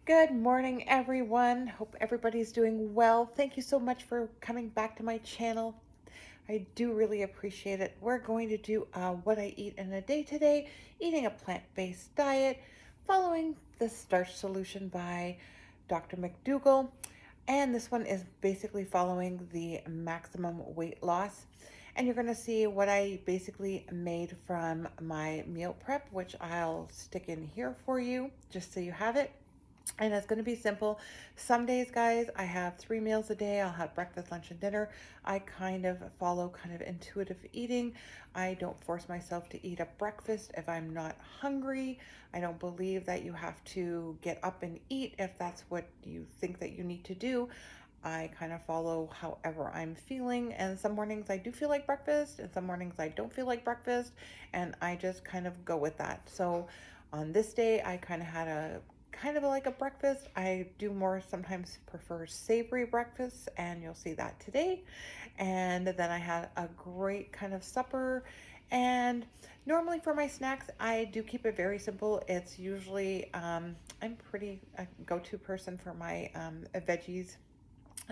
Good morning, everyone. Hope everybody's doing well. Thank you so much for coming back to my channel. I do really appreciate it. We're going to do what I eat in a day today, eating a plant-based diet, following the Starch Solution by Dr. McDougall. And this one is basically following the maximum weight loss. And you're going to see what I basically made from my meal prep, which I'll stick in here for you just so you have it. And it's going to be simple. Some days, guys, I have 3 meals a day. I'll have breakfast, lunch, and dinner. I kind of follow kind of intuitive eating. I don't force myself to eat a breakfast if I'm not hungry. I don't believe that you have to get up and eat if that's what you think that you need to do. I kind of follow however I'm feeling, and some mornings I do feel like breakfast, and some mornings I don't feel like breakfast, and I just kind of go with that. So on this day, I kind of had a kind of like a breakfast. I do more sometimes prefer savory breakfasts, and you'll see that today. And then I had a great kind of supper. And normally for my snacks, I do keep it very simple. It's usually, I'm pretty a go-to person for my veggies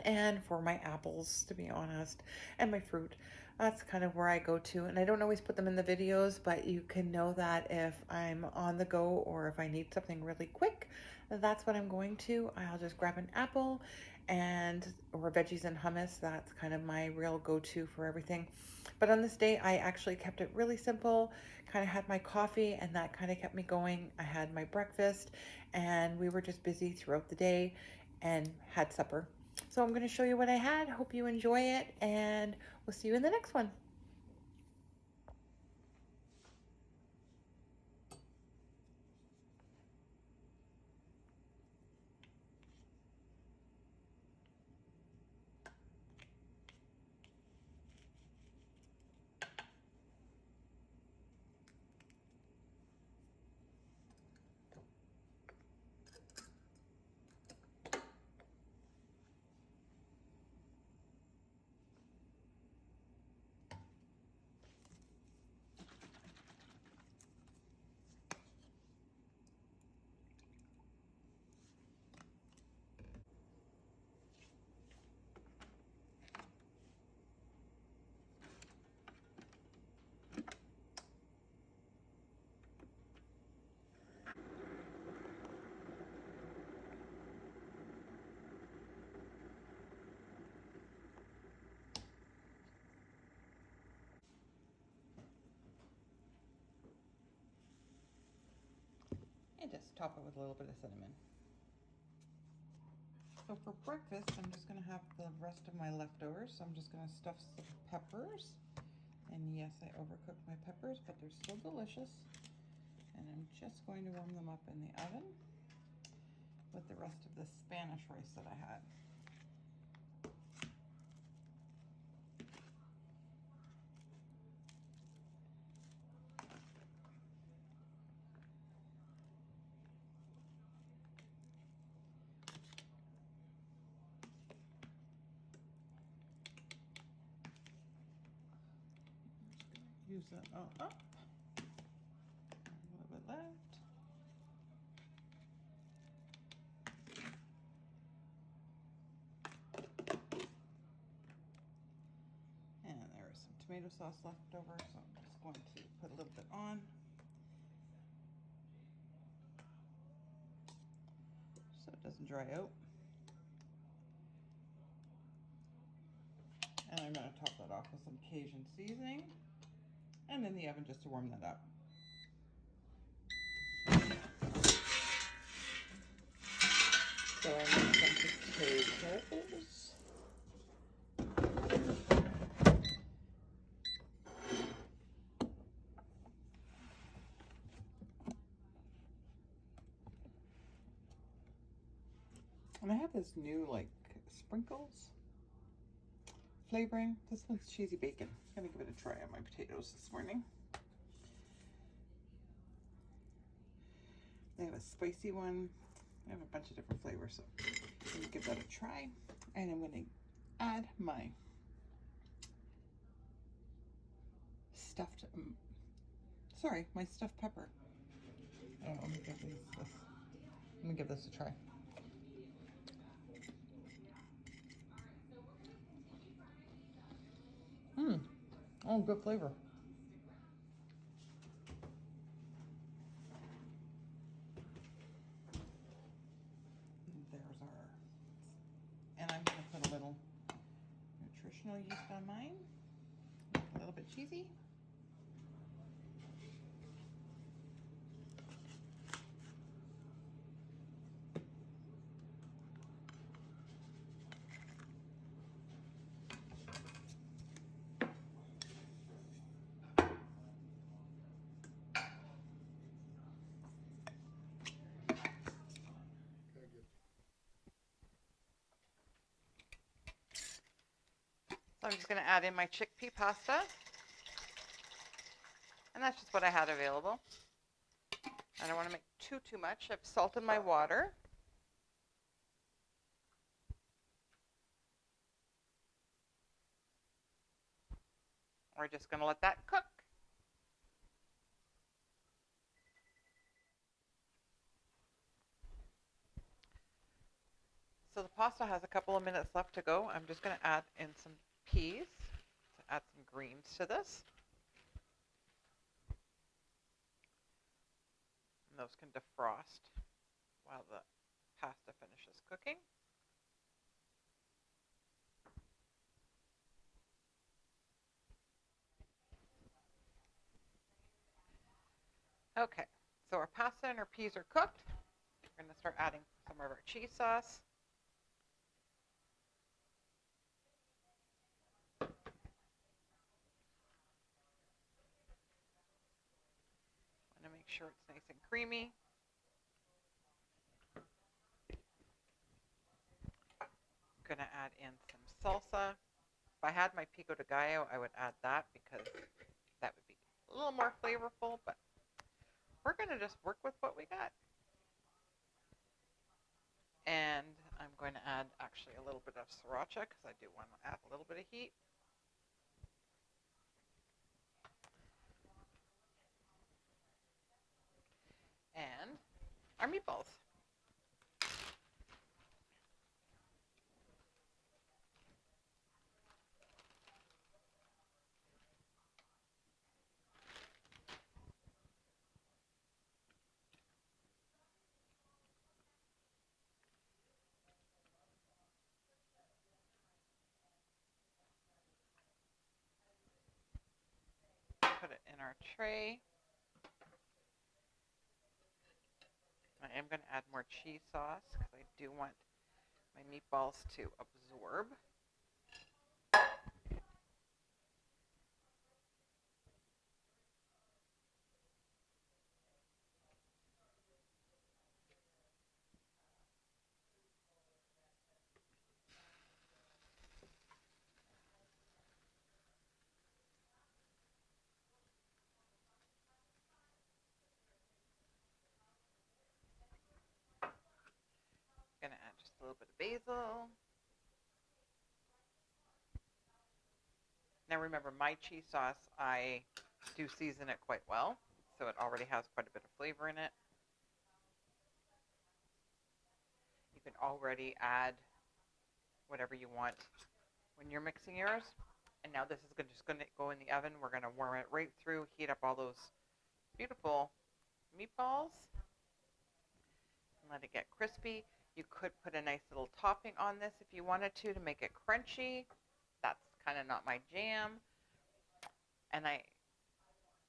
and for my apples, to be honest, and my fruit. That's kind of where I go to, and I don't always put them in the videos, but you can know that if I'm on the go or if I need something really quick, that's what I'm going to. I'll just grab an apple and or veggies and hummus. That's kind of my real go-to for everything. But on this day, I actually kept it really simple, kind of had my coffee, and that kind of kept me going. I had my breakfast, and we were just busy throughout the day and had supper. So I'm going to show you what I had. Hope you enjoy it, and we'll see you in the next one. And just top it with a little bit of cinnamon. So for breakfast, I'm just going to have the rest of my leftovers. So I'm just going to stuff some peppers. And yes, I overcooked my peppers, but they're still delicious. And I'm just going to warm them up in the oven with the rest of the Spanish rice that I had. Use that all up. A little bit left. And there is some tomato sauce left over, so I'm just going to put a little bit on. So it doesn't dry out. And I'm going to top that off with some Cajun seasoning. And in the oven just to warm that up. So I need some potatoes. And I have this new like sprinkles flavoring. This one's cheesy bacon. I'm gonna give it a try on my potatoes this morning. They have a spicy one. I have a bunch of different flavors, so I'm gonna give that a try. And I'm gonna add my stuffed, my stuffed pepper. Oh, let me give this a try. Oh, good flavor. There's our, and I'm going to put a little nutritional yeast on mine. A little bit cheesy. So I'm just going to add in my chickpea pasta. And that's just what I had available. I don't want to make too much. I've salted my water. We're just going to let that cook. So the pasta has a couple of minutes left to go. I'm just going to add in some peas to add some greens to this. And those can defrost while the pasta finishes cooking. Okay, so our pasta and our peas are cooked. We're going to start adding some of our cheese sauce. I'm going to make sure it's nice and creamy. I'm going to add in some salsa. If I had my pico de gallo, I would add that because that would be a little more flavorful, but we're going to just work with what we got. And I'm going to add actually a little bit of sriracha because I do want to add a little bit of heat. And our meatballs. Put it in our tray. I am going to add more cheese sauce because I do want my meatballs to absorb. Going to add just a little bit of basil. Now remember, my cheese sauce, I do season it quite well, so it already has quite a bit of flavor in it. You can already add whatever you want when you're mixing yours. And now this is just going to go in the oven. We're going to warm it right through, heat up all those beautiful meatballs, and let it get crispy. You could put a nice little topping on this if you wanted to make it crunchy. That's kind of not my jam.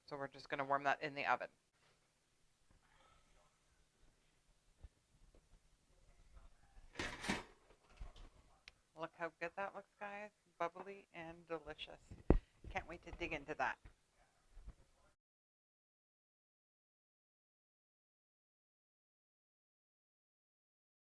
So we're just going to warm that in the oven. Look how good that looks, guys. Bubbly and delicious. Can't wait to dig into that.